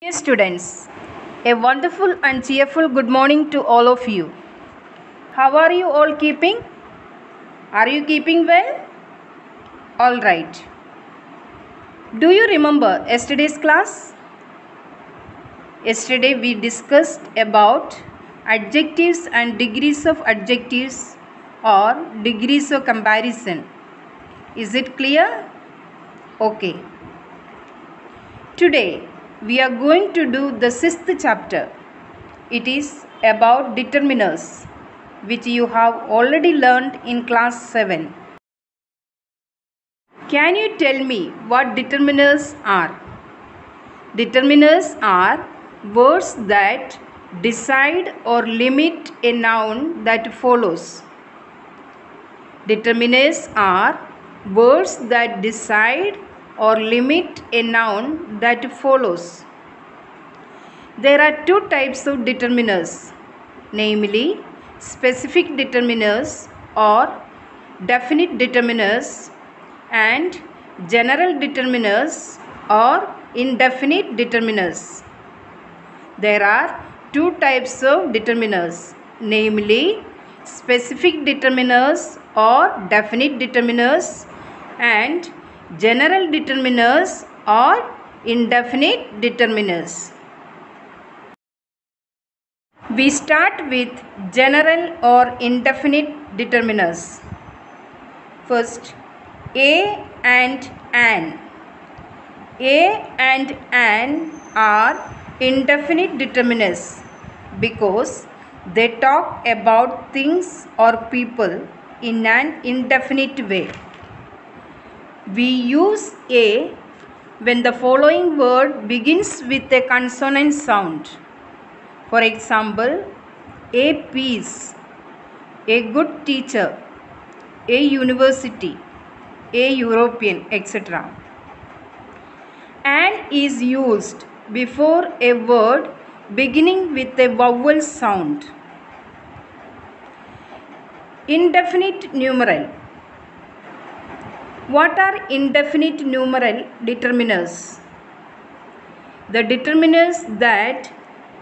Dear students, a wonderful and cheerful good morning to all of you. How are you all keeping? Are you keeping well? All right. Do you remember yesterday's class? Yesterday we discussed about adjectives and degrees of adjectives or degrees of comparison. Is it clear? Okay. Today we are going to do the 6th chapter. It is about determiners, which you have already learned in class 7. Can you tell me what determiners are? Determiners are words that decide or limit a noun that follows. Determiners are words that decide or limit a noun that follows. There are two types of determiners, namely specific determiners or definite determiners and general determiners or indefinite determiners. There are two types of determiners, namely specific determiners or definite determiners and general determiners or indefinite determiners. We start with general or indefinite determiners. First, a and an. A and an are indefinite determiners because they talk about things or people in an indefinite way. We use a when the following word begins with a consonant sound. For example, a piece, a good teacher, a university, a European, etc. An is used before a word beginning with a vowel sound. Indefinite numeral. What are indefinite numeral determiners? The determiners that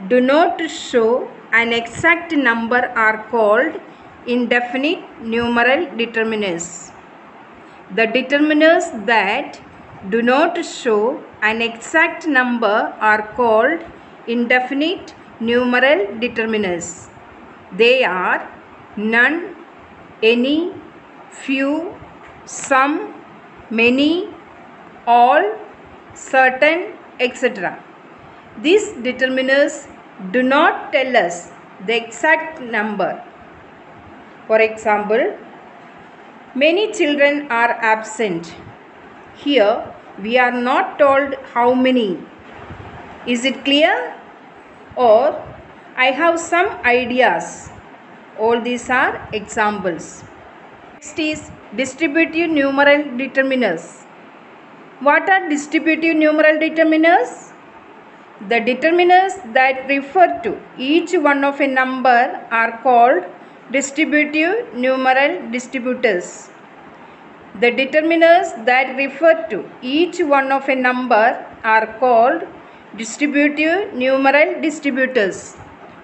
do not show an exact number are called indefinite numeral determiners. The determiners that do not show an exact number are called indefinite numeral determiners. They are none, any, few, some, many, all, certain, etc. These determiners do not tell us the exact number. For example, many children are absent. Here we are not told how many. Is it clear? Or I have some ideas. All these are examples. Next is distributive numeral determiners. What are distributive numeral determiners? The determiners that refer to each one of a number are called distributive numeral distributors. The determiners that refer to each one of a number are called distributive numeral distributors.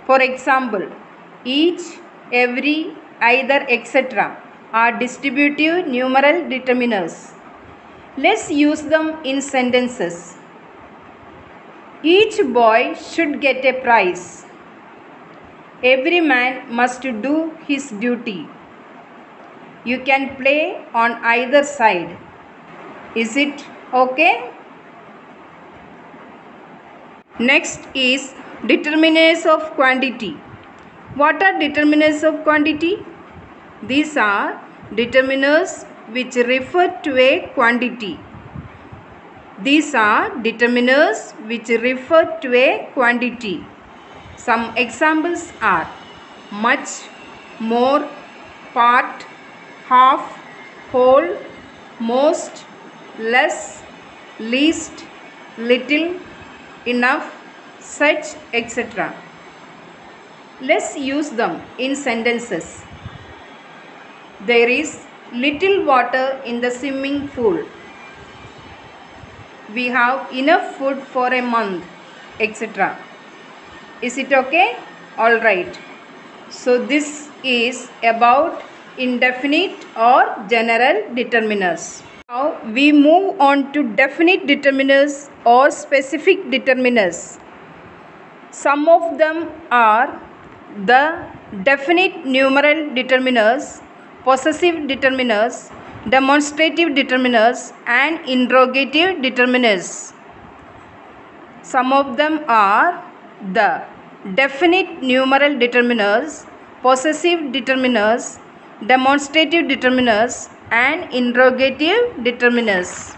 For example, each, every, either, etc. are distributive numeral determiners. Let's use them in sentences. Each boy should get a prize. Every man must do his duty. You can play on either side. Is it okay? Next is determiners of quantity. What are determiners of quantity? These are determiners which refer to a quantity. These are determiners which refer to a quantity. Some examples are much, more, part, half, whole, most, less, least, little, enough, such, etc. Let's use them in sentences. There is little water in the swimming pool. We have enough food for a month. etc. Is it okay? All right. So this is about indefinite or general determiners. Now we move on to definite determiners or specific determiners. Some of them are the definite numeral determiners, possessive determiners, demonstrative determiners, and interrogative determiners. Some of them are the definite numeral determiners, possessive determiners, demonstrative determiners, and interrogative determiners.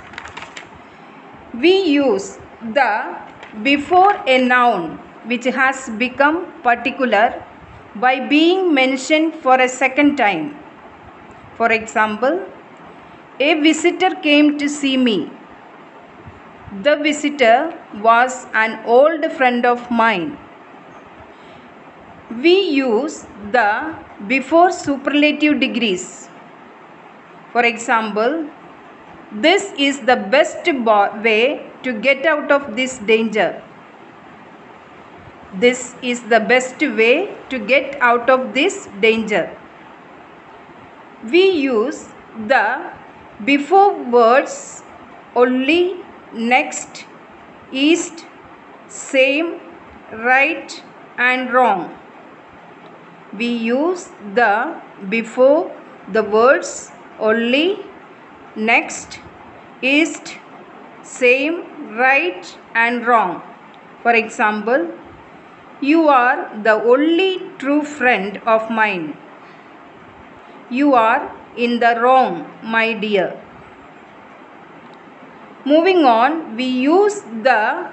We use the before a noun which has become particular by being mentioned for a second time. For example, a visitor came to see me. The visitor was an old friend of mine. We use the before superlative degrees. For example, this is the best way to get out of this danger. This is the best way to get out of this danger. We use the before words only, next, east, same, right, and wrong. We use the before the words only, next, east, same, right, and wrong. For example, you are the only true friend of mine. You are in the wrong, my dear. Moving on, we use the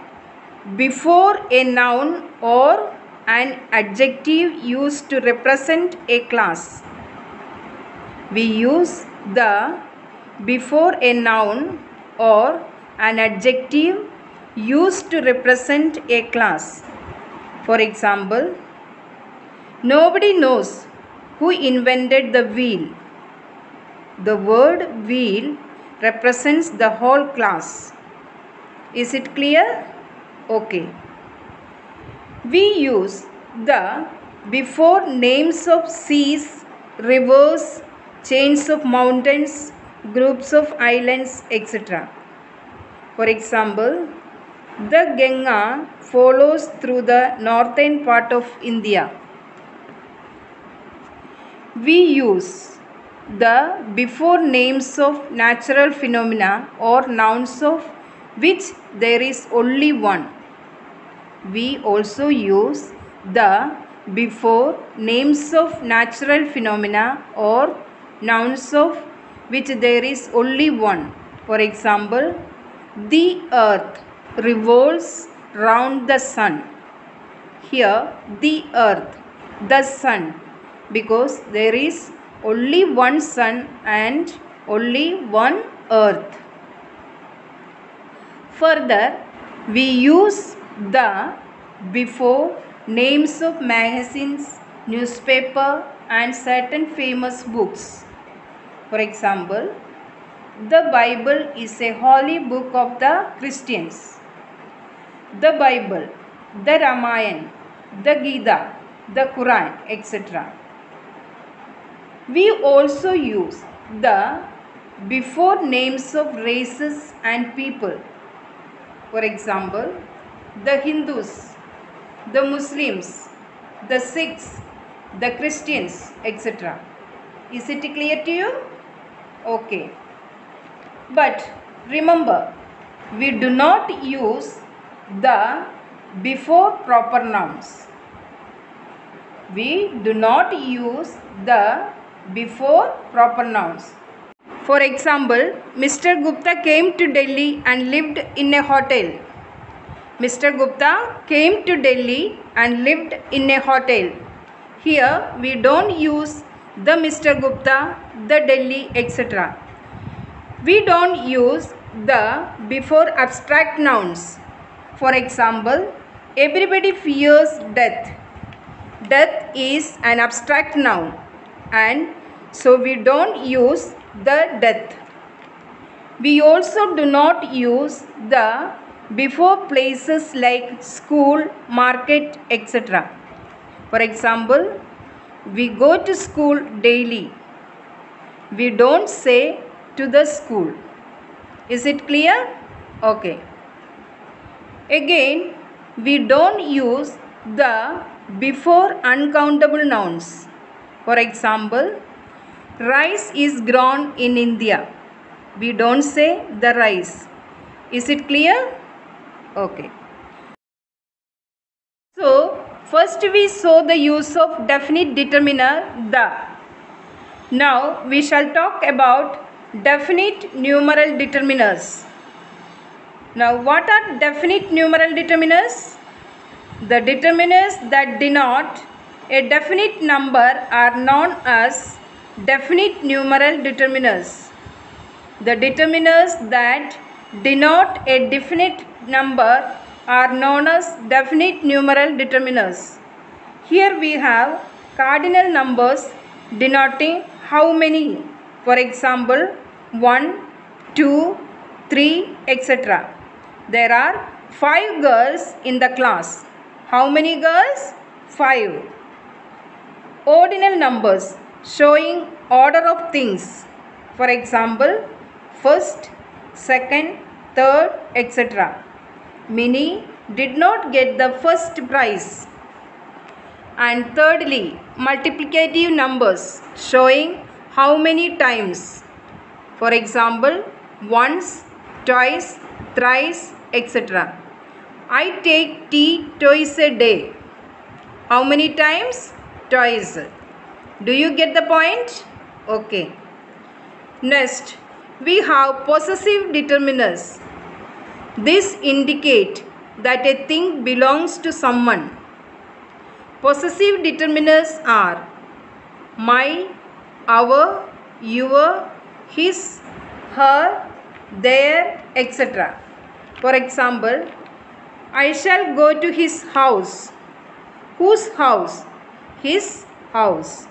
before a noun or an adjective used to represent a class. We use the before a noun or an adjective used to represent a class. For example, nobody knows who invented the wheel. The word wheel represents the whole class. Is it clear? Okay. We use the before names of seas, rivers, chains of mountains, groups of islands, etc. For example, the Ganga flows through the northern part of India. We use the before names of natural phenomena or nouns of which there is only one. We also use the before names of natural phenomena or nouns of which there is only one. For example, the earth revolves round the sun. Here the earth, the sun, because there is only one sun and only one earth. Further, we use the before names of magazines, newspaper, and certain famous books. For example, the Bible is a holy book of the Christians. The Bible, the Ramayana, the Gita, the Quran, etc. We also use the before names of races and people. For example, the Hindus, the Muslims, the Sikhs, the Christians, etc. Is it clear to you? Okay. But remember, we do not use the before proper nouns. We do not use the before proper nouns. For example, Mr. Gupta came to Delhi and lived in a hotel. Mr. Gupta came to Delhi and lived in a hotel. Here we don't use the Mr. Gupta, the Delhi, etc. We don't use the before abstract nouns. For example, everybody fears death. Death is an abstract noun, and so we don't use the death. We also do not use the before places like school, market, etc. For example, we go to school daily. We don't say to the school. Is it clear? Okay. Again, we don't use the before uncountable nouns. For example, rice is grown in India. We don't say the rice. Is it clear? Okay. So, first we saw the use of definite determiner the. Now, we shall talk about definite numeral determiners. Now, what are definite numeral determiners? The determiners that denote a definite number are known as definite numeral determiners. The determiners that denote a definite number are known as definite numeral determiners. Here we have cardinal numbers denoting how many. For example, 1, 2, 3, etc. There are 5 girls in the class. How many girls? 5. Ordinal numbers showing order of things. For example, first, second, third, etc. Minnie did not get the first prize. And thirdly, multiplicative numbers showing how many times. For example, once, twice, thrice, etc. I take tea twice a day. How many times? Twice. Do you get the point? Okay. Next, we have possessive determiners. These indicate that a thing belongs to someone. Possessive determiners are my, our, your, his, her, their, etc. For example, I shall go to his house. Whose house? His house.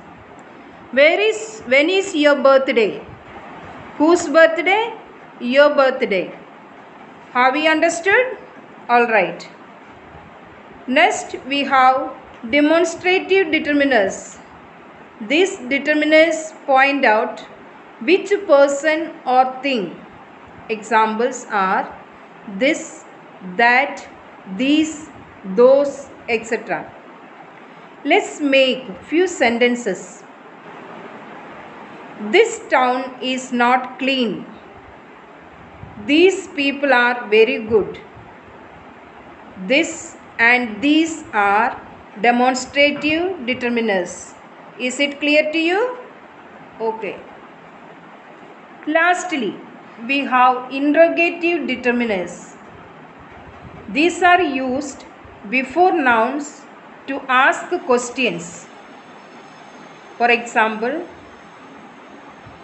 When is your birthday? Whose birthday? Your birthday. Have you understood? Alright. Next we have demonstrative determiners. These determiners point out which person or thing. Examples are this, that, these, those, etc. Let's make few sentences. This town is not clean. These people are very good. This and these are demonstrative determiners. Is it clear to you? Okay. Lastly, we have interrogative determiners. These are used before nouns to ask questions. For example,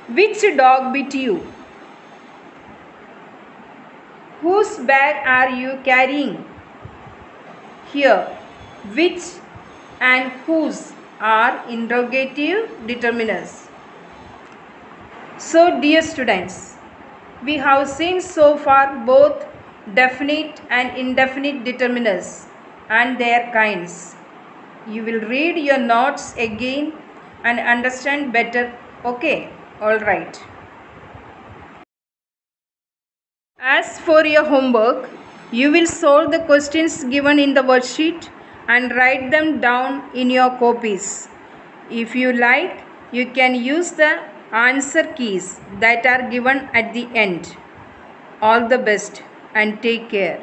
which dog bit you? Whose bag are you carrying? Here, which and whose are interrogative determiners. So, dear students, we have seen so far both definite and indefinite determiners and their kinds. You will read your notes again and understand better. Okay, alright. As for your homework, you will solve the questions given in the worksheet and write them down in your copies. If you like, you can use the answer keys that are given at the end. All the best and take care.